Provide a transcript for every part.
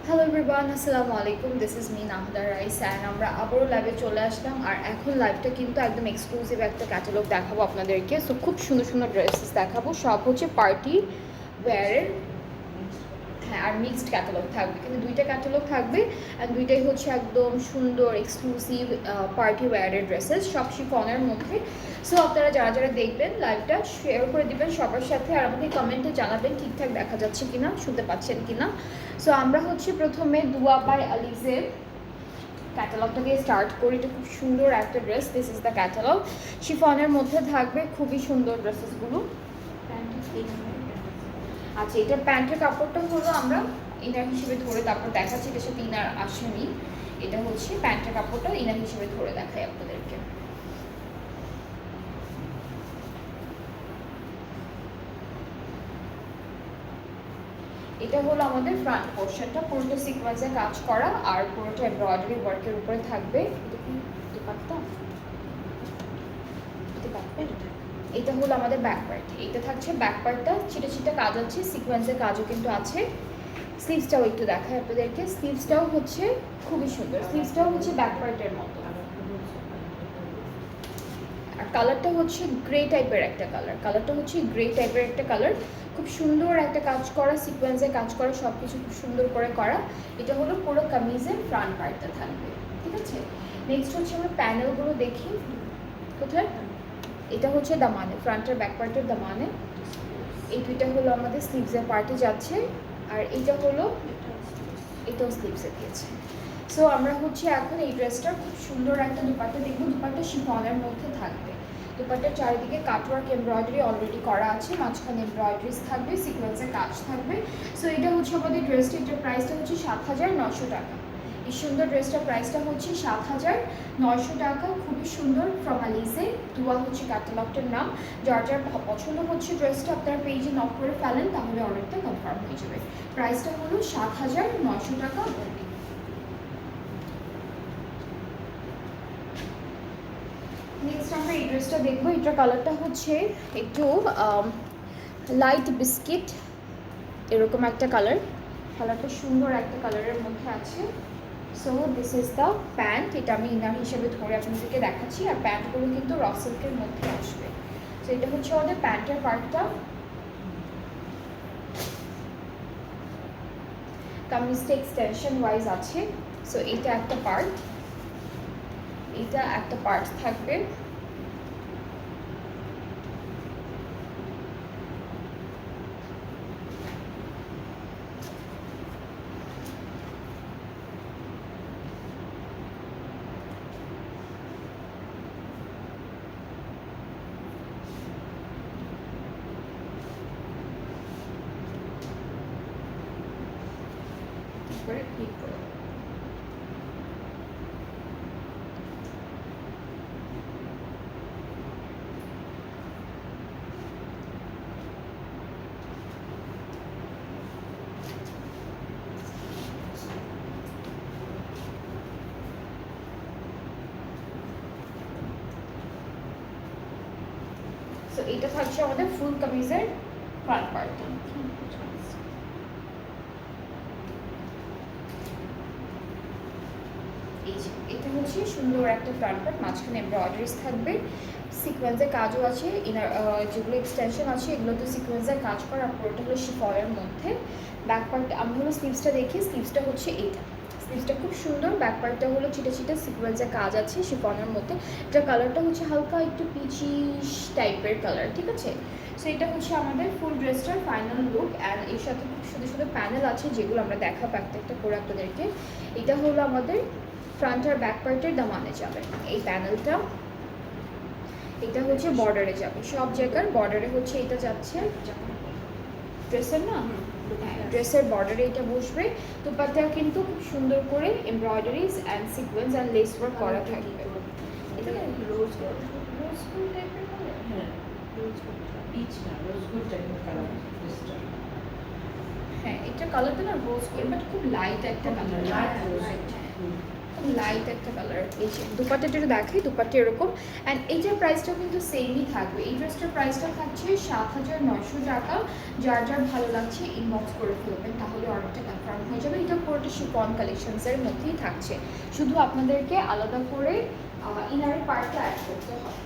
Hello everyone, আসসালামু আলাইকুম। This is me Nahda Raees and আমরা আবারও লাইভে চলে আসলাম। আর এখন লাইভটা কিন্তু একদম এক্সক্লুসিভ একটা ক্যাটালগ দেখাবো আপনাদেরকে। সো খুব সুন্দর সুন্দর ড্রেসেস দেখাবো, সব হচ্ছে পার্টি ওয়্যারের। হ্যাঁ, আর মিক্সড ক্যাটালগ থাকবে, কিন্তু দুইটা ক্যাটালগ থাকবে অ্যান্ড দুইটাই হচ্ছে একদম সুন্দর এক্সক্লুসিভ পার্টি ওয়্যারের ড্রেসেস, সব শিফনের মধ্যে। সো আপনারা যারা যারা দেখবেন লাইভটা শেয়ার করে দিবেন সবার সাথে, আর আমাকে কমেন্টে জানাবেন ঠিকঠাক দেখা যাচ্ছে কিনা, শুনতে পাচ্ছেন কিনা। সো আমরা হচ্ছে প্রথমে দুয়া বাই আলিজের ক্যাটালগটা দিয়ে স্টার্ট করি। এটা খুব সুন্দর একটা dress, this is the catalogue. শিফনের মধ্যে থাকবে, খুবই সুন্দর ড্রেসেসগুলো। আচ্ছা, এটার প্যান্টের কাপড়টা হলো আমরা ইনার হিসেবে ধরে তারপর দেখাচ্ছি, এটার সাথে ইনার আসেনি। এটা হচ্ছে প্যান্টের কাপড়টা ইনার হিসেবে ধরে দেখাই আপনাদেরকে। এটা হলো আমাদের ফ্রন্ট পোর্শনটা, পুরোটা সিকোয়েন্সে কাজ করা আর পুরোটা এমব্রয়ডারি ওয়ার্কের উপরে থাকবে। এটা হলো আমাদের ব্যাক পার্ট, এটা থাকছে ব্যাক পার্টটা, ছিটা ছিটা কাজ আছে, সিকোয়েন্সের কাজও কিন্তু আছে। স্লিভসটাও একটু দেখায় আপনাদেরকে, স্লিভসটাও হচ্ছে খুবই সুন্দর, স্লিভসটাও হচ্ছে ব্যাক পার্টের মতো। আর কালারটা হচ্ছে গ্রে টাইপের একটা কালার, কালারটা হচ্ছে গ্রে টাইপের একটা কালার। খুব সুন্দর একটা কাজ করা, সিকোয়েন্সে কাজ করা, সব কিছু খুব সুন্দর করে করা। এটা হলো পুরো কামিজের ফ্রন্ট পার্টটা থাকবে, ঠিক আছে। নেক্সট হচ্ছে আমরা প্যানেলগুলো দেখি কোথায়। এটা হচ্ছে দামানে, ফ্রন্টের ব্যাক পার্টের দামানে। এই দুইটা হলো আমাদের স্লিভসের পার্টে যাচ্ছে, আর এইটা হলো এটাও স্লিভসে দিয়েছে। সো আমরা হচ্ছে এখন এই ড্রেসটার খুব সুন্দর একটা দুপাট্টা দেখবো। দুপাট্টা শিফনের মধ্যে থাকবে, দুপাট্টার চারিদিকে কাটওয়ার্ক এমব্রয়ডারি অলরেডি করা আছে, মাঝখানে এমব্রয়ডারিজ থাকবে, সিকোয়েন্সের কাজ থাকবে। সো এটা হচ্ছে আমাদের ড্রেসটা, এটার প্রাইসটা হচ্ছে ৭,৯০০ টাকা। এই সুন্দর ড্রেসটার প্রাইসটা হচ্ছে ৭,৯০০ টাকা, খুবই সুন্দর, ফ্রম আলিজে। দুয়া হচ্ছে ক্যাটালগটার নাম। যার যার পছন্দ হচ্ছে ড্রেসটা আপনার পেজে নক করে ফেলেন, তাহলে অর্ডারটা কনফার্ম হয়ে যাবে। প্রাইসটা হলো ৭,৯০০ টাকা অনলি। নেক্সট আমরা এই ড্রেসটা দেখবো। এটার কালারটা হচ্ছে একটু লাইট বিস্কিট এরকম একটা কালার, কালারটা সুন্দর একটা কালারের মধ্যে আছে। So this is the pant, এটা আমি ইনার হিসেবে ধরে আপনাদেরকে দেখাচ্ছি, আর প্যান্টগুলো কিন্তু র সিল্কের মধ্যে আসবে। সো এটা হচ্ছে আমাদের প্যান্টের পার্টটা। কামিজটা এক্সটেনশন ওয়াইজ আছে। সো এটা একটা পার্ট, এটা একটা পার্ট থাকবে। করে ক্লিক করে সো এটা থাকছে আমাদের ফুল কামিজের ফ্রন্ট পার্ট। এটা হচ্ছে সুন্দর একটা ফ্রন্ট পার্ট, মাঝখানে এমব্রয়ডারিজ থাকবে, সিকোয়েন্সের কাজও আছে, ইনার যেগুলো এক্সটেনশন আছে এগুলো তো সিকোয়েন্সের কাজ করা, আর পুরোটা হলো শিফনের মধ্যে। ব্যাক পার্ট আমি হলো স্লিভসটা দেখি, স্লিভসটা হচ্ছে এইটা, স্লিভসটা খুব সুন্দর, ব্যাক পার্টটা হলো ছিটা ছিটা সিকোয়েন্সের কাজ আছে শিফনের মধ্যে। এটা কালারটা হচ্ছে হালকা একটু পিচিশ টাইপের কালার, ঠিক আছে। সো এটা হচ্ছে আমাদের ফুল ড্রেসটার ফাইনাল লুক, অ্যান্ড এর সাথে খুব সুন্দর সুন্দর প্যানেল আছে যেগুলো আমরা দেখাবো একটা একটা করে আপনাদেরকে। এটা হলো আমাদের ফ্রন্ট আর ব্যাক পার্টের দামানে যাবে এই প্যানেলটা। এটা হচ্ছে বর্ডারে যাবে, সব জায়গার বর্ডারে হচ্ছে এটা যাচ্ছে, ড্রেসের না, ড্রেসের বর্ডারে এটা বসবে। দুপাট্টা কিন্তু খুব সুন্দর করে embroideries and sequence and less work করা থাকবে। এটা রোজ গোল্ড টাইপের কালার, হ্যাঁ রোজ গোল্ড, পিচ না রোজ গোল্ড টাইপের কালার ড্রেসটা। হ্যাঁ, এটা কালারটা না রোজ গোল্ড, বাট খুব লাইট একটা কালার, লাইট রোজ। লাইট একটা কালার। এই যে দুপাট্টাটা দেখাই, দুপাট্টা এরকম। অ্যান্ড এইটার প্রাইসটাও কিন্তু সেমই থাকবে। এই ড্রেসটার প্রাইসটা থাকছে 7,900 টাকা। যার যার ভালো লাগছে ইনবক্স করে ফেলবেন, তাহলে অর্ডারটা কনফার্ম হয়ে যাবে। এটা পুরোটা শিফন কালেকশনসের মধ্যেই থাকছে, শুধু আপনাদেরকে আলাদা করে ইনারের পার্টটা অ্যাড করতে হবে।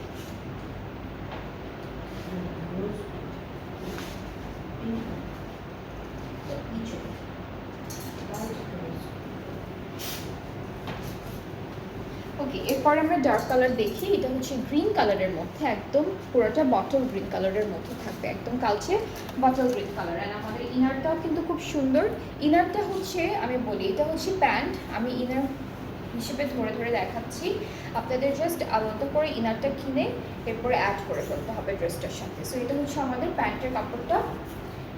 ওকে, এরপর আমরা ডার্ক কালার দেখি। এটা হচ্ছে গ্রিন কালারের মধ্যে, একদম পুরোটা বটল গ্রিন কালারের মধ্যে থাকবে, একদম কালচে বটল গ্রিন কালার। অ্যান্ড আমাদের ইনারটাও কিন্তু খুব সুন্দর। ইনারটা হচ্ছে, আমি বলি এটা হচ্ছে প্যান্ট, আমি ইনার হিসেবে ধরে ধরে দেখাচ্ছি আপনাদের, জাস্ট আলাদা করে ইনারটা কিনে এরপরে অ্যাড করে ফেলতে হবে ড্রেসটার সাথে। সো এটা হচ্ছে আমাদের প্যান্টের কাপড়টা,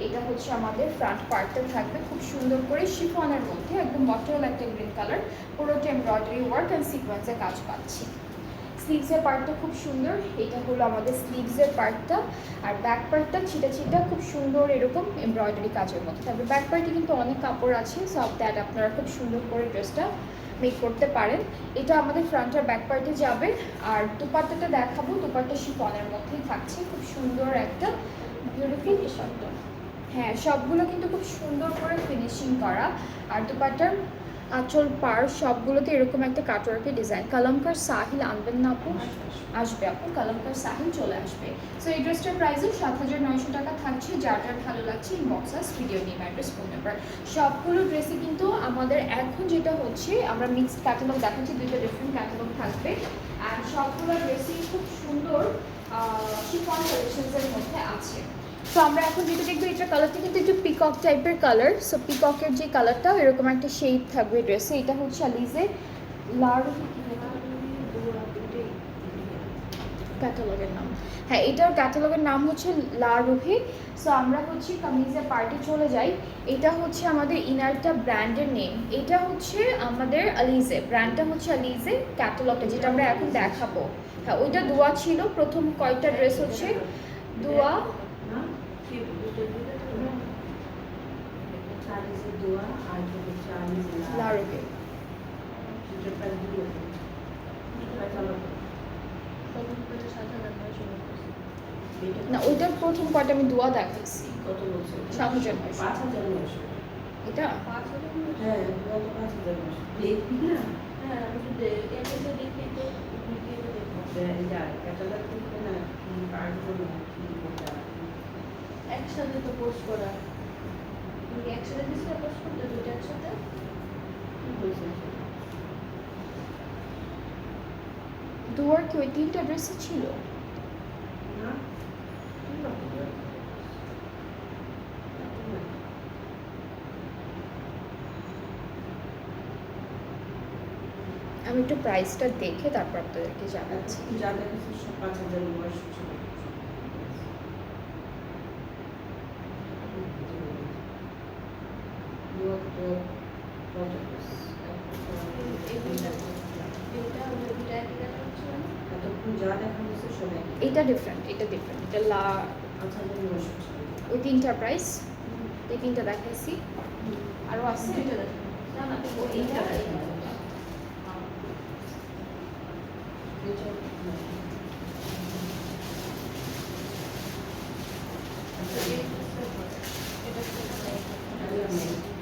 এটা হচ্ছে আমাদের ফ্রন্ট পার্টটা থাকবে খুব সুন্দর করে শিফনের মধ্যে, একদম বটল একটা গ্রিন কালার, পুরোটা এমব্রয়ডারি ওয়ার্ক অ্যান্ড সিকোয়েন্সের কাজ পাচ্ছি। স্লিভসের পার্টটা খুব সুন্দর, এটা হলো আমাদের স্লিভসের পার্টটা। আর ব্যাক পার্টটা ছিটা ছিটা খুব সুন্দর এরকম এমব্রয়ডারি কাজের মধ্যে থাকবে। ব্যাক পার্টে কিন্তু অনেক কাপড় আছে, সব দ্যাট আপনারা খুব সুন্দর করে ড্রেসটা মেক করতে পারেন। এটা আমাদের ফ্রন্ট আর ব্যাক পার্টে যাবে। আর দুপাট্টাটা দেখাবো, দুপাট্টা শিফনের মধ্যেই থাকছে, খুব সুন্দর একটা বিউটিফুল দুপাট্টা। হ্যাঁ, সবগুলো কিন্তু খুব সুন্দর করে ফিনিশিং করা। আর দুপাট্টার আঁচল পার সবগুলোতে এরকম একটা কাটওয়ার্কের ডিজাইন। কালামকার সাহিল আনবেন না আপু? আসবে আপু, কালামকার সাহিল চলে আসবে। সো এই ড্রেসটার প্রাইসও 7,900 টাকা থাকছে। যার যার ভালো লাগছে ইনবক্স আস, video name, address, phone number. সবগুলো ড্রেসে কিন্তু আমাদের এখন যেটা হচ্ছে, আমরা মিক্সড ক্যাটালগ দেখাচ্ছি, দুইটা ডিফারেন্ট ক্যাটালগ থাকবে। অ্যান্ড সবগুলো ড্রেসই খুব সুন্দর শিফন কালেকশনসের মধ্যে আছে। সো আমরা এখন যেটা দেখবো, এটা কালারটা কিন্তু একটু পিকক টাইপের কালার। সো পিককের যে কালারটা এরকম একটা শেড থাকবে ড্রেসে। এটা হচ্ছে আলিজে ক্যাটালগের নাম। হ্যাঁ, এটার ক্যাটালগের নাম হচ্ছে লা রুহি। সো আমরা হচ্ছে কামিজের পার্টি চলে যাই। এটা হচ্ছে আমাদের ইনারটা ব্র্যান্ডের নেম, এটা হচ্ছে আমাদের আলিজে, ব্র্যান্ডটা হচ্ছে আলিজে। ক্যাটালগটা যেটা আমরা এখন দেখাবো, হ্যাঁ ওইটা দোয়া ছিল। প্রথম কয়েকটা ড্রেস হচ্ছে দোয়া, লারুকে। না, ওইটার প্রথম কয়টা আমি দোয়া দেখাচ্ছি। কত বলছে? 7,900। 5,900। এটা হ্যাঁ, গত 5,900 দেখবি না? হ্যাঁ, আমি তো এটা তো দেখি তো এই যে ক্যাটালগ করতে না, কার্ড করবো কি এটা একসাথে তো পোস্ট করা। তুমি একসাথে দিছিলে পোস্ট করতে, দুটো একসাথে কি বলছে? দোয়ার কি ওই 3টা ড্রেসই ছিল? না, কি বলছে? আমি একটু প্রাইসটা দেখে তারপর আপনাদেরকে জানাচ্ছি। যাদের কাছে 5,900 ছিল। এটা ডিফারেন্ট, এটা ডিফারেন্ট, এটা লা। ওই 3টার প্রাইস, এই 3টা দেখাইছি। আরও আছে? না না, এইটা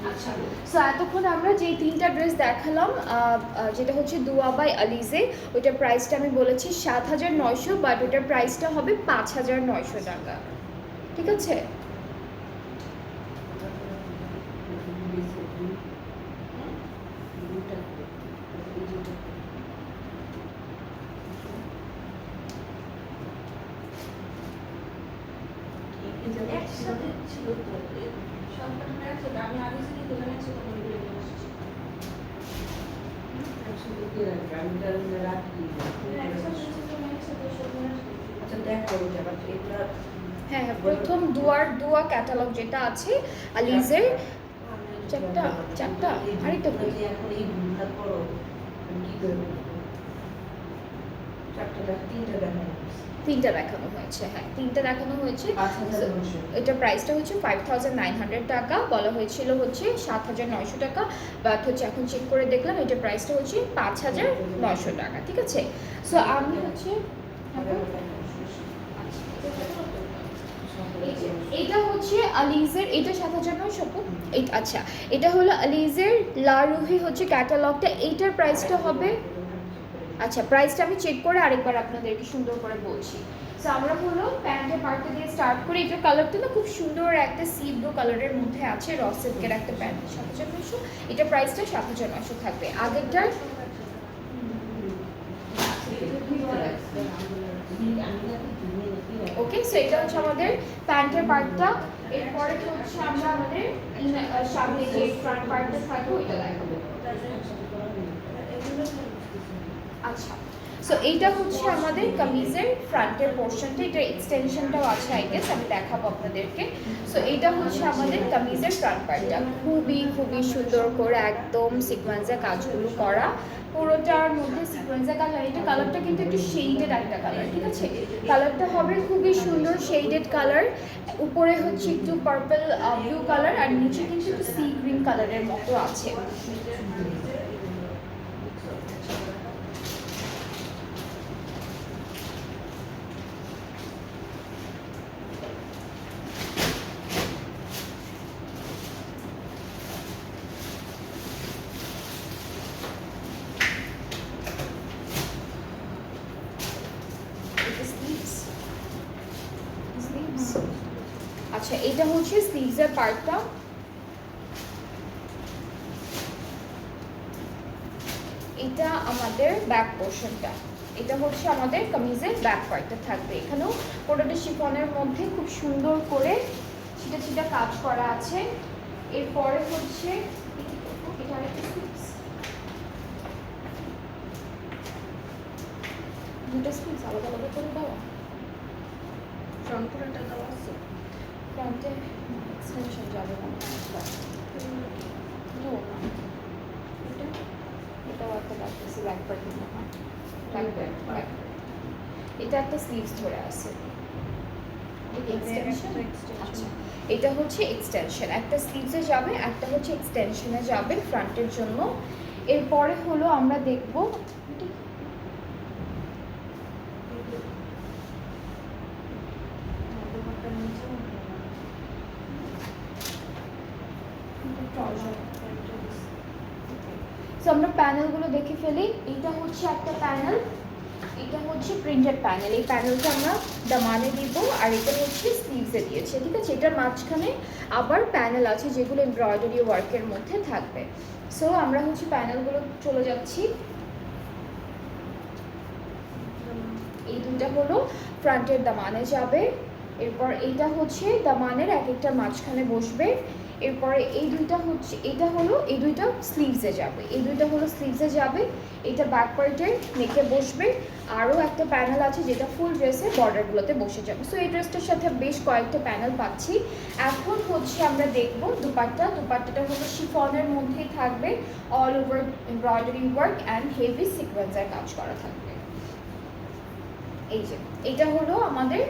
আচ্ছা। সো এতক্ষণ আমরা যে 3টা ড্রেস দেখালাম, যেটা হচ্ছে দুয়া বাই আলিজে, ওইটার প্রাইসটা আমি বলেছি 7,900, বাট ওইটার প্রাইসটা হবে 5,900 টাকা। ঠিক আছে? একসাথে ছিল তো সবটা একসাথে, আমি আগে থেকে দোকানে একসাথে করে দিয়ে এসেছি। একসাথে দিয়ে রাখি, আমি তার রাখি আচ্ছা দেখো যাবার এটা। হ্যাঁ হ্যাঁ, প্রথম দুয়া ক্যাটালগ যেটা আছে আলিজের, চারটা আরেকটা কই? এখন এই ভুলটা করো, আমি কি করবো? তিনটা দেখানো তিনটা দেখানো হয়েছে, হ্যাঁ তিনটা দেখানো হয়েছে। 5,900 এটা প্রাইসটা হচ্ছে 5,900 টাকা, বলা হয়েছিল হচ্ছে 7,900 টাকা, বাট হচ্ছে এখন চেক করে দেখলাম এটা প্রাইসটা হচ্ছে 5,900 টাকা, ঠিক আছে। সো আমি হচ্ছে এটা হচ্ছে আলিজের, এটা 7,900। আচ্ছা, এটা হলো আলিজের লা রুহি হচ্ছে ক্যাটালগটা, এইটার প্রাইসটা হবে, আচ্ছা প্রাইসটা আমি চেক করে আরেকবার আপনাদেরকে সুন্দর করে বলছি। সো আমরা হলো প্যান্টের পার্টটা দিয়ে স্টার্ট করি। এটার কালারটা না খুব সুন্দর একটা সি ব্লু কালারের মধ্যে আছে, র সিল্কের একটা প্যান্ট, 7,900। এটা প্রাইসটা 7,900 থাকবে। আগেরটার ওকে, সো এটা হচ্ছে আমাদের প্যান্টের পার্টটা। এরপরে হচ্ছে আমরা আমাদের সামনে যে ফ্রন্ট পার্টটা থাকবে ওইটা দেখাবো। আচ্ছা, সো এইটা হচ্ছে আমাদের কামিজের ফ্রন্টের পোর্শনটা, এটার এক্সটেনশনটাও আছে আই গেস, আমি দেখাবো আপনাদেরকে। সো এইটা হচ্ছে আমাদের কামিজের ফ্রন্ট পার্টটা, খুবই খুবই সুন্দর করে একদম সিকোয়েন্সের কাজগুলো করা, পুরোটার মধ্যে সিকোয়েন্সের কালার। এটা কালারটা কিন্তু একটু শেডেড একটা কালার, ঠিক আছে, কালারটা হবে খুবই সুন্দর শেডেড কালার। উপরে হচ্ছে একটু পার্পল ব্লু কালার, আর নিচে কিন্তু একটু সি গ্রিন কালারের মতো আছে। আচ্ছা, এটা হচ্ছে স্লিভসের পার্টটা, এটা আমাদের ব্যাক পোর্শনটা, এটা হচ্ছে আমাদের কামিজের ব্যাক পার্টটা থাকবে। এখানেও পুরোটা শিফনের মধ্যে খুব সুন্দর করে ছিটা ছিটা কাজ করা আছে। এরপরে হচ্ছে এটা আরেকটা স্লিভস, দুটো স্লিভস আলাদা আলাদা করে দেওয়া, সম্পূর্ণটা দেওয়া আছে ফ্রন্টে এক্সটেনশন যাবে না, এটাও একটা লাগতেছে ব্যাক পার্ট, এটা একটা স্লিভস ধরে আছে। আচ্ছা, এটা হচ্ছে এক্সটেনশন, একটা স্লিভসে যাবে, একটা হচ্ছে এক্সটেনশনে যাবে ফ্রন্টের জন্য। এরপরে হলো আমরা দেখব সো আমরা প্যানেলগুলো দেখে ফেলি। এটা হচ্ছে একটা প্যানেল, এটা হচ্ছে প্রিন্টেড প্যানেল, এই প্যানেলটা আমরা দামানে দিব, আর এটা হচ্ছে স্লিভসে দিয়েছে, ঠিক আছে। এটার মাঝখানে আবার প্যানেল আছে যেগুলো এমব্রয়ডারি ওয়ার্কের মধ্যে থাকবে। সো আমরা হচ্ছে প্যানেলগুলো চলে যাচ্ছি। এই দুইটা হলো ফ্রন্টের দামানে যাবে, এরপর এইটা হচ্ছে দামানের এক একটা মাঝখানে বসবে। এরপরে এই দুইটা হচ্ছে, এটা হলো এই দুইটা স্লিভসে যাবে, এই দুইটা হলো স্লিভসে যাবে, এটা ব্যাক পার্টের নেকে বসবে। আরও একটা প্যানেল আছে যেটা ফুল ড্রেসের বর্ডারগুলোতে বসে যাবে। সো এই ড্রেসটার সাথে বেশ কয়েকটা প্যানেল পাচ্ছি। এখন হচ্ছে আমরা দেখব দুপাট্টা। দুপাট্টাটা হলো শিফনের মধ্যেই থাকবে, all over embroidery work and heavy সিকোয়েন্সের কাজ করা থাকবে। এই যে এটা হলো আমাদের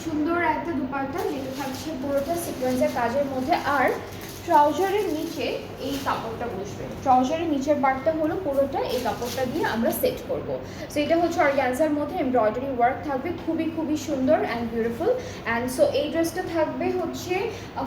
সুন্দর একটা দুপাট্টা, যেটা থাকছে পুরোটা সিকোয়েন্সের কাজের মধ্যে। আর ট্রাউজারের নিচে এই কাপড়টা বসবে, ট্রাউজারের নিচের পার্টটা হলো পুরোটা এই কাপড়টা দিয়ে আমরা সেট করব। সো এটা হচ্ছে অর্গানজার মধ্যে এমব্রয়ডারি ওয়ার্ক থাকবে, খুবই খুবই সুন্দর অ্যান্ড বিউটিফুল। অ্যান্ড সো এই ড্রেসটা থাকবে হচ্ছে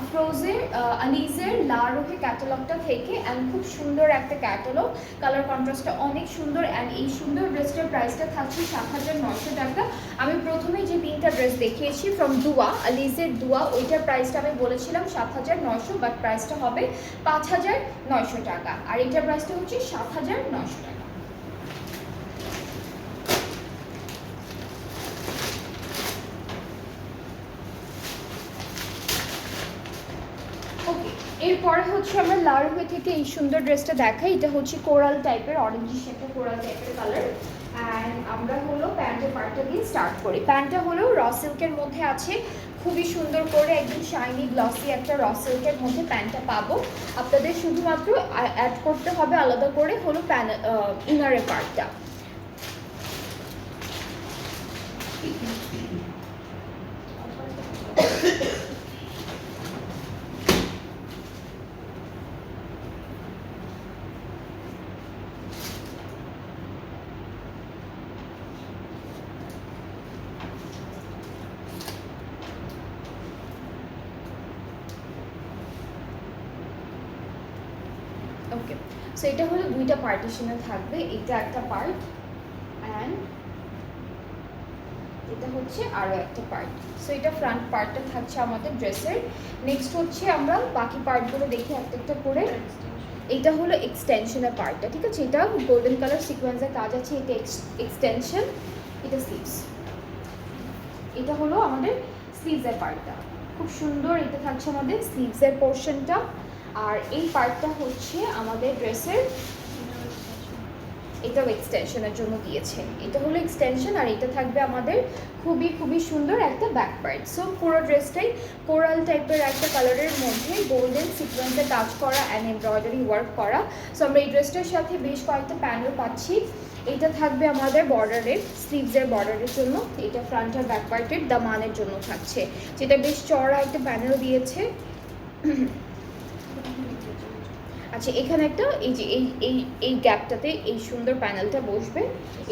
ফ্রোজের আলিজের লা রুহি ক্যাটালগটা থেকে, অ্যান্ড খুব সুন্দর একটা ক্যাটালগ, কালার কন্ট্রাস্টটা অনেক সুন্দর। অ্যান্ড এই সুন্দর ড্রেসটার প্রাইসটা থাকছে 7,900 টাকা। আমি প্রথমে যে তিনটা ড্রেস দেখিয়েছি ফ্রম দুয়া, আলিজের দুয়া, ওইটার প্রাইসটা আমি বলেছিলাম 7,900, বাট প্রাইসটা হবে 5,900 টাকা, আর এটার প্রাইসটা হচ্ছে 7,900 টাকা। ওকে, এরপরে হচ্ছে আমরা লা রুহি থেকে এই সুন্দর ড্রেসটা দেখাই। এটা হচ্ছে কোরাল টাইপের, অরেঞ্জি শেপের কোরাল টাইপের কালার। অ্যান্ড আমরা হলো প্যান্টের পার্টটা দিয়ে স্টার্ট করি। প্যান্টটা হলো র সিল্কের মধ্যে আছে, খুবই সুন্দর করে একদম শাইনি গ্লসি একটা র সিল্কের মধ্যে প্যান্টটা পাবো। আপনাদের শুধুমাত্র অ্যাড করতে হবে আলাদা করে হলো ইনারের পার্টটা। ওকে, সো এটা হলো দুইটা পার্টিশনে থাকবে, এটা একটা পার্ট অ্যান্ড এটা হচ্ছে আরও একটা পার্ট। সো এটা ফ্রন্ট পার্টটা থাকছে আমাদের ড্রেসের। নেক্সট হচ্ছে আমরা বাকি পার্টগুলো দেখি একটা একটা করে। এটা হলো এক্সটেনশনের পার্টটা, ঠিক আছে? এটা গোল্ডেন কালার সিকোয়েন্সের কাজ আছে, এটা এক্সটেনশন, এটা স্লিভস। এটা হলো আমাদের স্লিভসের পার্টটা, খুব সুন্দর। এটা থাকছে আমাদের স্লিভসের পোর্শনটা। আর এই পার্টটা হচ্ছে আমাদের ড্রেসের, এটাও এক্সটেনশনের জন্য দিয়েছে। এটা হলো এক্সটেনশন আর এটা থাকবে আমাদের খুবই খুবই সুন্দর একটা ব্যাক পার্ট। সো পুরো ড্রেসটাই কোরাল টাইপের একটা কালারের মধ্যে গোল্ডেন সিকোয়েন্সে কাজ করা অ্যান্ড এমব্রয়ডারি ওয়ার্ক করা। সো আমরা এই ড্রেসটার সাথে বেশ কয়েকটা প্যানেল পাচ্ছি। এটা থাকবে আমাদের বর্ডারের, স্লিভসের বর্ডারের জন্য। এটা ফ্রন্ট আর ব্যাক পার্টের দামানের জন্য থাকছে, যেটা বেশ চড়া একটা প্যানেল দিয়েছে। আচ্ছা, এখানে একটা এই যে এই এই এই গ্যাপটাতে এই সুন্দর প্যানেলটা বসবে।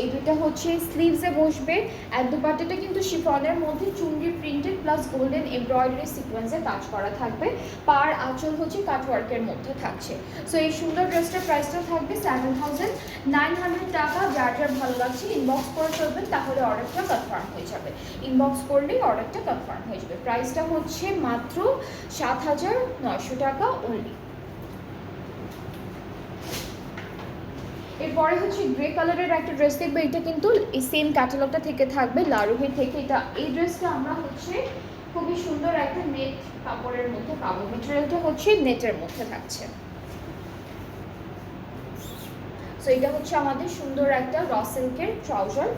এই দুটো হচ্ছে স্লিভসে বসবে। আর দুপাট্টাটা কিন্তু শিফনের মধ্যে চুনরি প্রিন্টেড প্লাস গোল্ডেন এমব্রয়ডারি সিকোয়েন্সে কাজ করা থাকবে। পার আঁচল হচ্ছে কাটওয়ার্কের মধ্যে থাকছে। সো এই সুন্দর ড্রেসটার প্রাইসটা থাকবে 7,900 টাকা। যার যার ভালো লাগছে ইনবক্স করে চলবেন, তাহলে অর্ডারটা কনফার্ম হয়ে যাবে। ইনবক্স করলেই অর্ডারটা কনফার্ম হয়ে যাবে। প্রাইসটা হচ্ছে মাত্র 7,900 টাকা অনলি। এরপরে হচ্ছে গ্রে কালারের একটা ড্রেস দেখবে। এটা কিন্তু এই সেম ক্যাটালগটা থেকে থাকবে, লারুহি থেকে। এটা এই ড্রেসটা আমরা হচ্ছে খুবই সুন্দর একটা নেট কাপড়ের মধ্যে পাবো। মেটেরিয়ালটা হচ্ছে নেটের মধ্যে থাকছে। সো এটা হচ্ছে আমাদের সুন্দর একটা র সিল্কের ট্রাউজার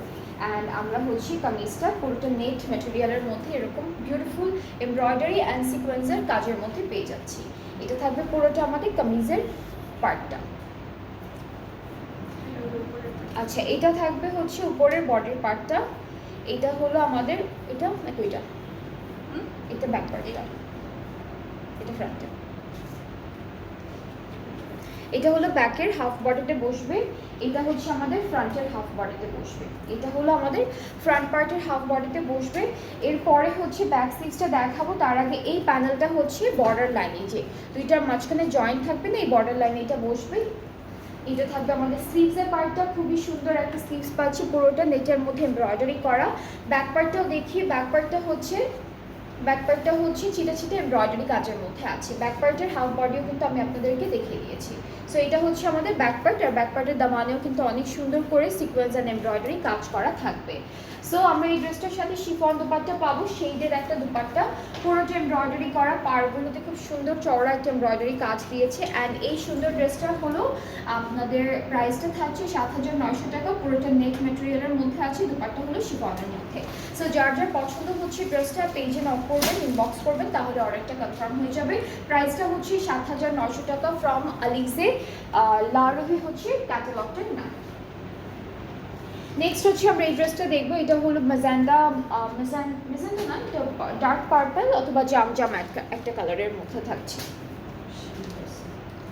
অ্যান্ড আমরা হচ্ছে কামিজটা পুরোটা নেট ম্যাটেরিয়ালের মধ্যে এরকম বিউটিফুল এমব্রয়ডারি অ্যান্ড সিকোয়েন্সের কাজের মধ্যে পেয়ে যাচ্ছি। এটা থাকবে পুরোটা আমাদের কামিজের পার্টটা। আচ্ছা, এটা থাকবে হচ্ছে উপরের বডির পার্টটা। এটা হলো আমাদের, এটা এটা ব্যাক পার্ট, এটা ফ্রন্টে। এটা হলো ব্যাকের হাফ বডিতে বসবে, এটা হচ্ছে আমাদের ফ্রন্টের হাফ বডিতে বসবে। এটা হলো আমাদের ফ্রন্ট পার্টের হাফ বডিতে বসবে। এরপরে হচ্ছে ব্যাক স্লিভসটা দেখাবো, তার আগে এই প্যানেলটা হচ্ছে বর্ডার লাইনে, যে দুইটার মাঝখানে জয়েন্ট থাকবে না, এই বর্ডার লাইনে এটা বসবে। এটা থাকবে আমাদের স্লিভসের পার্টটা, খুবই সুন্দর একটা স্লিভস পাচ্ছি, পুরোটা নেটের মধ্যে এমব্রয়ডারি করা। ব্যাক পার্টটাও দেখি, ব্যাক পার্টটা হচ্ছে ছিটে ছিটে এমব্রয়ডারি কাজের মধ্যে আছে। ব্যাক পার্টের হাফ বডিও কিন্তু আমি আপনাদেরকে দেখিয়ে দিয়েছি। সো এটা হচ্ছে আমাদের ব্যাক পার্ট, আর ব্যাক পার্টের দামানেও কিন্তু অনেক সুন্দর করে সিকোয়েন্স অ্যান্ড এমব্রয়ডারি কাজ করা থাকবে। সো আমরা এই ড্রেসটার সাথে শিফন দুপাট্টা পাবো, সেইদের একটা দুপাট্টা, পুরোটা এমব্রয়ডারি করা, পাড়গুলোতে খুব সুন্দর চওড়া একটা এমব্রয়ডারি কাজ দিয়েছে। অ্যান্ড এই সুন্দর ড্রেসটা হলো আপনাদের প্রাইসটা থাকছে 7,900 টাকা। পুরোটা নেট ম্যাটেরিয়ালের মধ্যে আছে, দুপাট্টা হলো শিফনের মধ্যে। সো যার যার পছন্দ হচ্ছে ড্রেসটা পেজে নক করবেন, ইনবক্স করবেন, তাহলে অর্ডারটা কনফার্ম হয়ে যাবে। প্রাইসটা হচ্ছে 7,900 টাকা ফ্রম আলিজে। লারুহি হচ্ছে ক্যাটালগটার নাম। নেক্সট হচ্ছে আমরা এই ড্রেসটা দেখবো। এটা হলো ম্যাজেন্ডা না, এটা ডার্ক পার্পল অথবা জাম একটা কালারের মধ্যে থাকছে।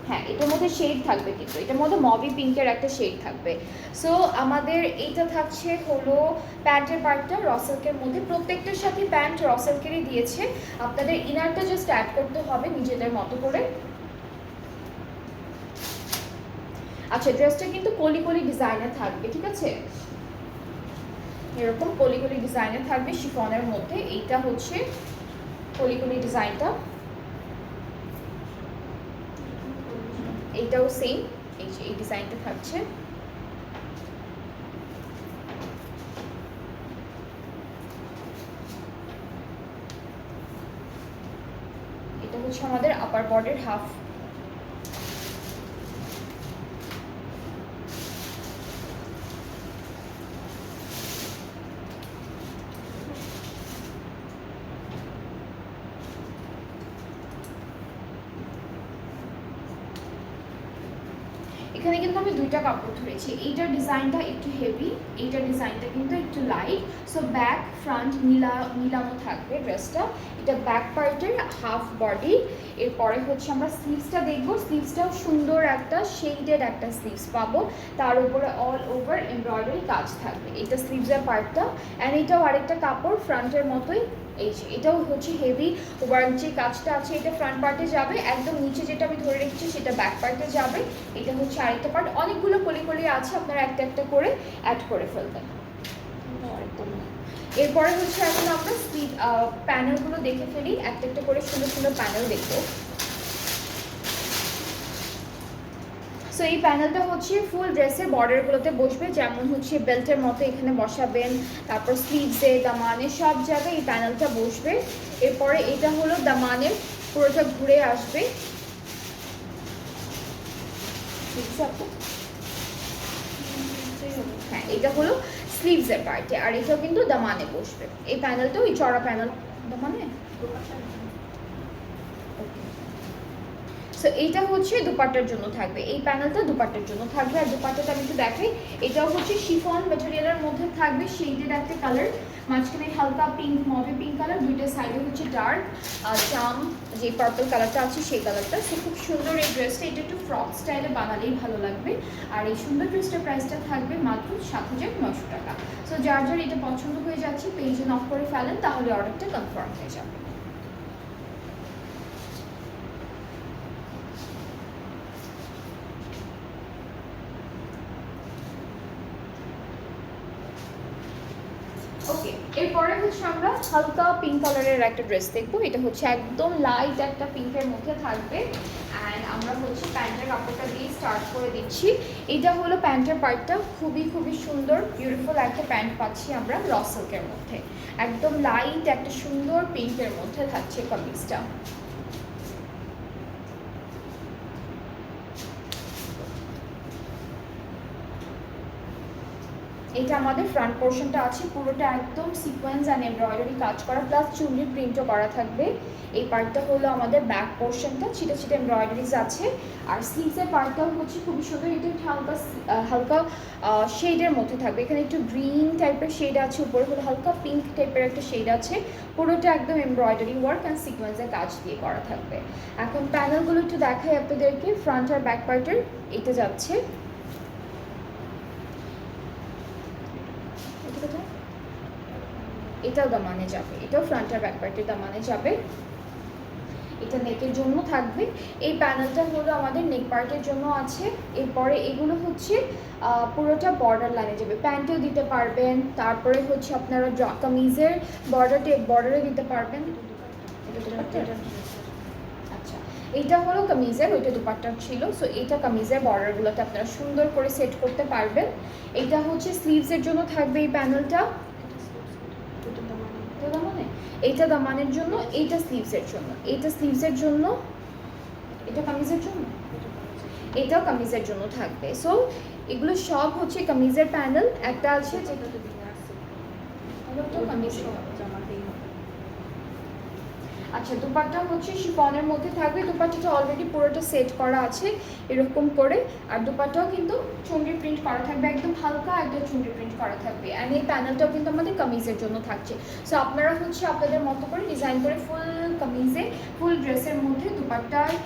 হ্যাঁ, এটার মধ্যে শেড থাকবে, কিন্তু এটার মধ্যে মবি পিঙ্কের একটা শেড থাকবে। সো আমাদের এইটা থাকছে হলো প্যান্টের পার্টটা রসেলকের মধ্যে। প্রত্যেকটার সাথে প্যান্ট রসেলকেরই দিয়েছে, আপনাদের ইনারটা জাস্ট অ্যাড করতে হবে নিজেদের মতো করে। আচ্ছা, ড্রেসটা কিন্তু কলি কলি ডিজাইনে থাকবে, ঠিক আছে? এরকম কলি কলি ডিজাইনে থাকবে শিফনের মধ্যে। এইটা হচ্ছে কলি কলি ডিজাইনটা, এইটাও সেম, এই ডিজাইনটা থাকছে। এটা হচ্ছে আমাদের আপার বডির হাফ। এখানে কিন্তু আমি দুইটা কাপড় ধরেছি, এইটার ডিজাইনটা একটু হেভি, এইটার ডিজাইনটা কিন্তু একটু লাইট। সো ব্যাক ফ্রন্ট মিলানো থাকবে ড্রেসটা। এটা ব্যাক পার্টের হাফ বডি। এরপরে হচ্ছে আমরা স্লিভসটা দেখবো, স্লিভসটাও সুন্দর একটা শেডেড একটা স্লিভস পাবো, তার উপরে অল ওভার এমব্রয়ডারি কাজ থাকবে। এটা স্লিভসের পার্টটা। অ্যান্ড এটাও আরেকটা কাপড় ফ্রন্টের মতোই, এই যে এটাও হচ্ছে হেভি ওয়ার্ক যে কাজটা আছে, এটা ফ্রন্ট পার্টে যাবে, একদম নিচে যেটা আমি ধরে রেখেছি সেটা ব্যাক পার্টে যাবে। এটা হচ্ছে আরেকটা পার্ট, অনেকগুলো কলি আছে, আপনারা একটা একটা করে অ্যাড করে ফেলবেন। এরপরে হচ্ছে এখন আমরা স্লিভ প্যানেলগুলো দেখে ফেলি, একটা একটা করে সুন্দর সুন্দর প্যানেল দেখবো। সো এই প্যানেলটা হচ্ছে ফুল ড্রেসের বর্ডারগুলোতে বসবে, যেমন হচ্ছে বেল্টের মতো এখানে বসাবেন, তারপর স্লিভসে দামানে সব জায়গায় এই প্যানেলটা বসবে। এরপরে এটা হলো দামানের পুরোটা ঘুরে আসবে, হ্যাঁ এটা হলো স্লিভসের পার্টে, আর এটাও কিন্তু দামানে বসবে। এই প্যানেলটাও এই চড়া প্যানেল দামানে। সো এইটা হচ্ছে দুপাট্টার জন্য থাকবে, এই প্যানেলটা দুপাট্টার জন্য থাকবে। আর দুপাট্টাটা আমি একটু দেখাই, এটাও হচ্ছে শিফন ম্যাটেরিয়ালের মধ্যে থাকবে, শেডেড একটা কালার, মাঝখানে হালকা পিঙ্ক মভি পিঙ্ক কালার, দুইটা সাইডে হচ্ছে ডার্ক জাম যে পার্পল কালারটা আছে সেই কালারটা। সো খুব সুন্দর এই ড্রেসটা, এটা একটু ফ্রক স্টাইলে বানালেই ভালো লাগবে। আর এই সুন্দর ড্রেসটার প্রাইসটা থাকবে মাত্র 7,900 টাকা। সো যার যার এটা পছন্দ হয়ে যাচ্ছে পেজে নক করে ফেলেন, তাহলে অর্ডারটা কনফার্ম হয়ে যাবে। ওকে, এরপরে হচ্ছে আমরা হালকা পিঙ্ক কালারের একটা ড্রেস দেখবো। এটা হচ্ছে একদম লাইট একটা পিঙ্কের মধ্যে থাকবে। অ্যান্ড আমরা হচ্ছে প্যান্টের কাপড়টা দিয়ে স্টার্ট করে দিচ্ছি। এটা হলো প্যান্টের পার্টটা, খুবই খুবই সুন্দর বিউটিফুল একটা প্যান্ট পাচ্ছি আমরা র সিল্কের মধ্যে, একদম লাইট একটা সুন্দর পিঙ্কের মধ্যে থাকছে কামিজটা। এটা আমাদের ফ্রন্ট পোর্শনটা আছে, পুরোটা একদম সিকোয়েন্স অ্যান্ড এমব্রয়ডারি কাজ করা, প্লাস চুনরি প্রিন্টও করা থাকবে। এই পার্টটা হলো আমাদের ব্যাক পোর্শনটা, ছিটা ছিটা এমব্রয়ডারিজ আছে। আর স্লিভসের পার্টটাও হচ্ছে খুবই সুন্দর, এটা একটু হালকা হালকা শেডের মধ্যে থাকবে, এখানে একটু গ্রিন টাইপের শেড আছে, উপরে হলো হালকা পিঙ্ক টাইপের একটা শেড আছে। পুরোটা একদম এমব্রয়ডারি ওয়ার্ক অ্যান্ড সিকোয়েন্সের কাজ দিয়ে করা থাকবে। এখন প্যানেলগুলো একটু দেখাই আপনাদেরকে, ফ্রন্ট আর ব্যাক পার্টের। এটা যাচ্ছে, এটাও দামানে যাবে, এটাও ফ্রন্ট আর ব্যাক পার্টের দামানে যাবে। এটা নেকের জন্য থাকবে, এই প্যানেলটা হলো আমাদের নেক পার্টের জন্য আছে। এরপরে এগুলো হচ্ছে পুরোটা বর্ডার লাইনে যাবে, প্যান্টেও দিতে পারবেন, তারপরে হচ্ছে আপনারা কামিজের বর্ডারে দিতে পারবেন। আচ্ছা, এইটা হলো কামিজের, ওইটা দুপাট্টা ছিল। সো এইটা কামিজের বর্ডারগুলোতে আপনারা সুন্দর করে সেট করতে পারবেন। এটা হচ্ছে স্লিভসের জন্য থাকবে এই প্যানেলটা, এইটা দামানের জন্য, এইটা স্লিভসের জন্য, এইটা স্লিভসের জন্য, এটা কামিজের জন্য, এটাও কামিজের জন্য থাকবে। সো এগুলো সব হচ্ছে কামিজের প্যানেল। একটা আছে যেটা কামিজের, আচ্ছা দুপাট্টা হচ্ছে শিফনের মধ্যে থাকবে, দুপাট্টাটা অলরেডি পুরোটা সেট করা আছে এরকম করে। আর দুপাট্টাও কিন্তু চুনরি প্রিন্ট করা থাকবে, একদম হালকা একটা চুনরি প্রিন্ট করা থাকবে। অ্যান্ড এই প্যানেলটাও কিন্তু আমাদের কামিজের জন্য থাকছে। সো আপনারা হচ্ছে আপনাদের মতো করে ডিজাইন করে ফুল কামিজে, ফুল ড্রেসের মধ্যে দুপাট্টায়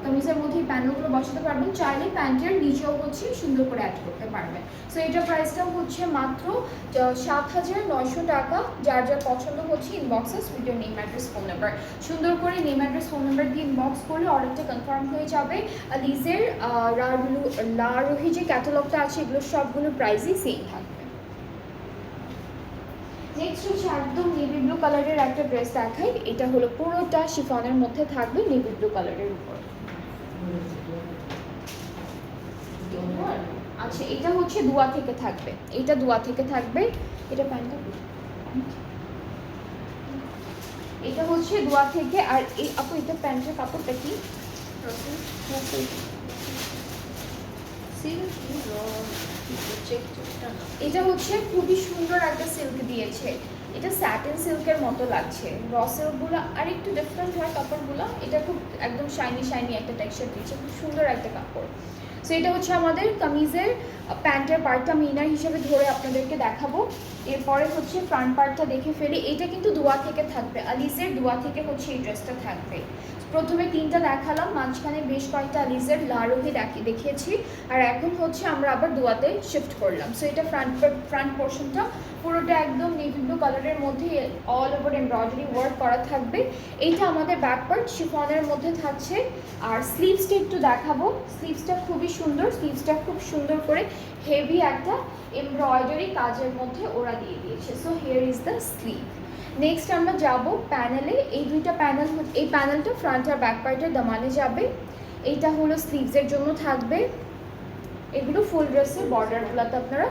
কামিজের মধ্যে এই প্যানেলগুলো বসাতে পারবেন, চাইলে প্যান্টের নিচেও হচ্ছে সুন্দর করে অ্যাড করতে পারবেন। সো এটার প্রাইসটাও হচ্ছে মাত্র 7,900 টাকা। যার যার পছন্দ হচ্ছে ইনবক্সে video name address phone number, সুন্দর করে নেম অ্যাড্রেস ফোন নাম্বার দিয়ে ইনবক্স করলে অর্ডারটা কনফার্ম হয়ে যাবে। লিজের লা রুহি যে ক্যাটালগটা আছে এগুলো সবগুলো প্রাইসই সেম থাকবে। নেক্সট হচ্ছে একদম নেভি ব্লু কালারের একটা ড্রেস দেখাই, এটা হলো পুরোটা শিফনের মধ্যে থাকবে নেভি ব্লু কালারের উপর। আচ্ছা, এটা হচ্ছে দুয়া থেকে থাকবে, এটা দুয়া থেকে থাকবে, এটা প্যান্টটা, এটা হচ্ছে দুয়া থেকে। আর এই আপু এটা প্যান্টের কাপড়টা কি? এটা হচ্ছে খুবই সুন্দর একটা সিল্ক দিয়েছে, এটা স্যাটিন সিল্কের মতো লাগছে। র সিল্কগুলো আর একটু ডিফারেন্ট হয় কাপড়গুলো, এটা খুব একদম শাইনি শাইনি একটা টেক্সচার দিচ্ছে, খুব সুন্দর একটা কাপড়। সো এটা হচ্ছে আমাদের কামিজের প্যান্টের পার্টটা আমি ইনার হিসেবে ধরে আপনাদেরকে দেখাবো। এরপরে হচ্ছে ফ্রন্ট পার্টটা দেখে ফেলি। এটা কিন্তু দোয়া থেকে থাকবে, আলিজের দোয়া থেকে হচ্ছে এই ড্রেসটা থাকবে। প্রথমে 3টা দেখালাম, মাঝখানে বেশ কয়েকটা আলিজের লারোহে দেখিয়েছি, আর এখন হচ্ছে আমরা আবার দোয়াতে শিফট করলাম। সো এটা ফ্রন্ট পোর্শনটা পুরোটা একদম নেভি ব্লু কালারের মধ্যে অল ওভার এমব্রয়ডারি ওয়ার্ক করা থাকবে। এইটা আমাদের ব্যাক পার্ট শিফনের মধ্যে থাকছে। আর স্লিভসটা একটু দেখাবো, স্লিভসটা খুবই সুন্দর, স্লিভসটা খুব সুন্দর করে হেভি একটা এমব্রয়ডারি কাজের মধ্যে ওরা দিয়ে দিয়েছে। So here is the sleeve. Next আমরা যাব প্যানেলে। এই দুইটা প্যানেল, এই প্যানেলটা ফ্রন্ট আর ব্যাক পার্টের দামানে যাবে। এইটা হলো স্লিভসের জন্য থাকবে। এগুলো ফুল ড্রেসের বর্ডারগুলোতে আপনারা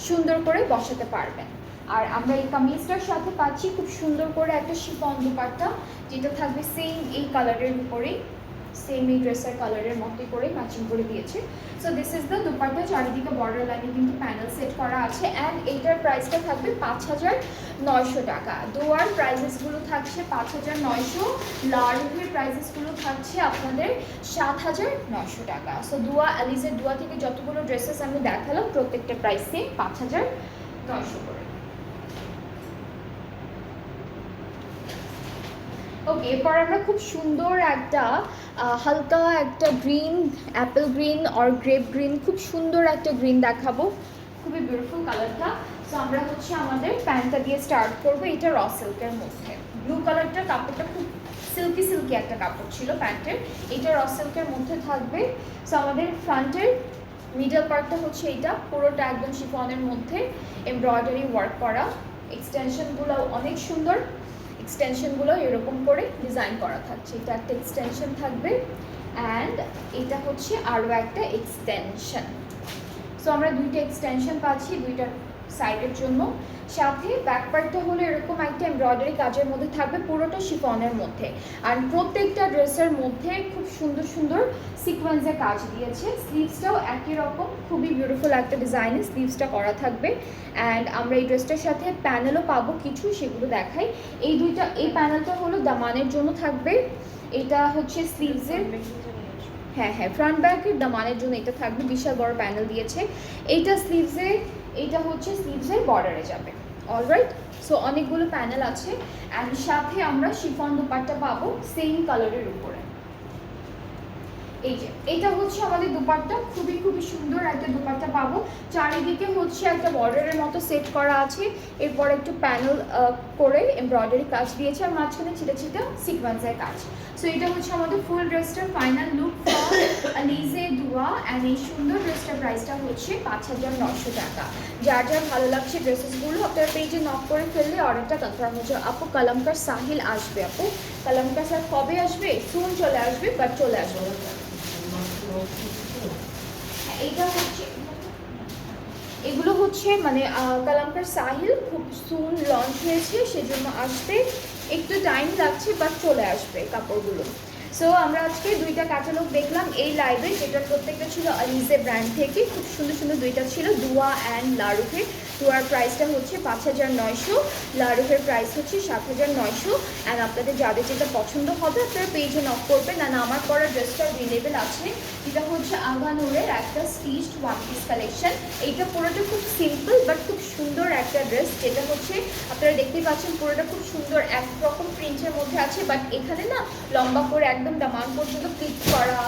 সুন্দর করে বসাতে পারবেন। আর আমরা এই কামিজটার সাথে পাচ্ছি খুব সুন্দর করে একটা শিফন দুপাট্টা, যেটা থাকবে সেম এই কালারের উপরেই, সেম এই ড্রেসের কালারের মতোই করে ম্যাচিং করে দিয়েছে। So this is the dupatta. চারিদিকে বর্ডার লাইনে কিন্তু প্যানেল সেট করা আছে। অ্যান্ড এইটার প্রাইসটা থাকবে 5,900 টাকা। দোয়ার প্রাইসেসগুলো থাকছে 5,900, লারুভের প্রাইসেসগুলো থাকছে আপনাদের 7,900 টাকা। সো দোয়া, অ্যালিজের দোয়া থেকে যতগুলো ড্রেসেস আমি দেখালাম প্রত্যেকটা প্রাইস সেম 5,900 করে। ওকে, এরপর আমরা খুব সুন্দর একটা হালকা একটা green, Apple green or grape green, খুব সুন্দর একটা গ্রিন দেখাবো, খুবই বিউটিফুল কালারটা। সো আমরা হচ্ছে আমাদের প্যান্টটা দিয়ে স্টার্ট করবো। এটা র সিল্কের মধ্যে, ব্লু কালারটার কাপড়টা খুব সিল্কি সিল্কি একটা কাপড় ছিল প্যান্টের, এটা র সিল্কের মধ্যে থাকবে। সো আমাদের ফ্রন্টের মিডল পার্টটা হচ্ছে এইটা, পুরোটা একদম শিফনের মধ্যে এমব্রয়ডারি ওয়ার্ক করা। এক্সটেনশনগুলো অনেক সুন্দর, এক্সটেনশনগুলো এরকম করে ডিজাইন করা থাকছে। এটা একটা এক্সটেনশন থাকবে অ্যান্ড এটা হচ্ছে আরও একটা এক্সটেনশন। সো আমরা দুইটা এক্সটেনশন পাচ্ছি দুইটার সাইডের জন্য। সাথে ব্যাক পার্টটা হলো এরকম একটা এমব্রয়ডারি কাজের মধ্যে থাকবে, পুরোটা শিফনের মধ্যে। আর প্রত্যেকটা ড্রেসের মধ্যে খুব সুন্দর সুন্দর সিকোয়েন্সের কাজ দিয়েছে। স্লিভসটাও একই রকম, খুবই বিউটিফুল একটা ডিজাইনে স্লিভসটা করা থাকবে। অ্যান্ড আমরা এই ড্রেসটার সাথে প্যানেলও পাবো কিছু, সেগুলো দেখাই। এই প্যানেলটা হলো দামানের জন্য থাকবে। এটা হচ্ছে স্লিভসের, হ্যাঁ ফ্রন্ট ব্যাকের দামানের জন্য এটা থাকবে, বিশাল বড় প্যানেল দিয়েছে। এইটা স্লিভসে, এইটা হচ্ছে স্লিভসের বর্ডারে যাবে। অলরাইট, সো অনেকগুলো প্যানেল আছে। অ্যান্ড সাথে আমরা শিফন দুপাট্টা পাবো সেম কালারের উপরে। এই যে এটা হচ্ছে আমাদের দুপাট্টা, খুবই খুবই সুন্দর একটা দুপাট্টা পাবো। চারিদিকে হচ্ছে একটা বর্ডারের মতো সেট করা আছে, এরপর একটু প্যানেল করে এমব্রয়ডারি কাজ দিয়েছে, আর মাঝখানে ছিটা ছিটা সিকোয়েন্সের কাজ। সো এটা হচ্ছে আমাদের ফুল ড্রেসটার ফাইনাল লুক ফর আলিজে দুয়া। অ্যান্ড এই সুন্দর ড্রেসটার প্রাইসটা হচ্ছে 5,900 টাকা। যার যার ভালো লাগছে ড্রেসেসগুলো আপনার পেজে নক করে ফেললে অর্ডারটা কনফার্ম হচ্ছে। আপু কালামকার সাহিল আসবে, আপু কালামকার স্যার কবে আসবে? সুন চলে আসবে, বাট চলে আসবে। এইটা হচ্ছে, এগুলো হচ্ছে মানে কালামকার সাহিল খুব সুন লঞ্চ হয়েছে, সেজন্য আসতে একটু টাইম লাগছে, বাট চলে আসবে কাপড়গুলো। সো আমরা আজকে দুইটা ক্যাটালগ দেখলাম এই লাইভে, যেটা প্রত্যেকটা ছিল আলিজে ব্র্যান্ড থেকে। খুব সুন্দর সুন্দর দুইটা ছিল, দুয়া অ্যান্ড লারুফে। দুয়ার প্রাইসটা হচ্ছে 5,900, লারুফের প্রাইস হচ্ছে 7,900। অ্যান্ড আপনাদের যাদের যেটা পছন্দ হবে আপনারা পেজে নক করবেন। না আমার পরা ড্রেসটা অ্যাভেলেবেল আছে, এটা হচ্ছে আগানুরের একটা স্টিচড ওয়ান পিস কালেকশন। এইটা পুরোটা খুব সিম্পল বাট খুব সুন্দর একটা ড্রেস, যেটা হচ্ছে আপনারা দেখতেই পাচ্ছেন পুরোটা খুব সুন্দর একরকম প্রিন্টের মধ্যে আছে, বাট এখানে না লম্বা করে একদম দামান পর্যন্ত ক্লিপ করা,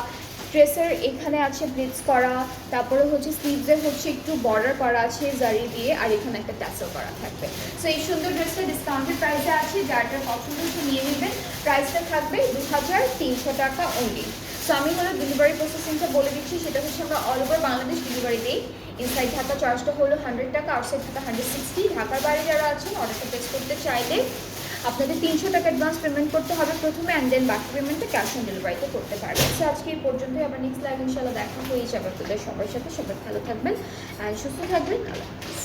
ড্রেসের এখানে আছে ব্লিটস করা, তারপরে হচ্ছে স্লিভসে হচ্ছে একটু বর্ডার করা আছে জারি দিয়ে, আর এখানে একটা ট্যাসেল করা থাকবে। সো এই সুন্দর ড্রেসটা ডিসকাউন্টেড প্রাইসে আছে, যার যার পছন্দ হচ্ছে নিয়ে নেবেন। প্রাইসটা থাকবে 2,300 টাকা অনলি। সো আমি হলো ডেলিভারি প্রসেসিংটা বলে দিচ্ছি, সেটা হচ্ছে আমরা অল ওভার বাংলাদেশ ডেলিভারি দিই। ইনসাইড ঢাকা চার্জটা হলো 100 টাকা, আউটসাইড ঢাকা 160। ঢাকার বাইরে যারা আছেন অর্ডারটা প্লেস করতে চাইলে আপনাদের 300 টাকা অ্যাডভান্স পেমেন্ট করতে হবে প্রথমে, অ্যান্ড দেন বাকি পেমেন্টটা ক্যাশ অন ডেলিভারিতে করতে পারবেন। সো আজকে এই পর্যন্তই, আবার নেক্সট লাইভ ইনশাল্লাহ দেখা হয়ে যাবে আপনাদের সবার সাথে। সবাই ভালো থাকবেন অ্যান্ড সুস্থ থাকবেন। আল্লাহ হাফিজ।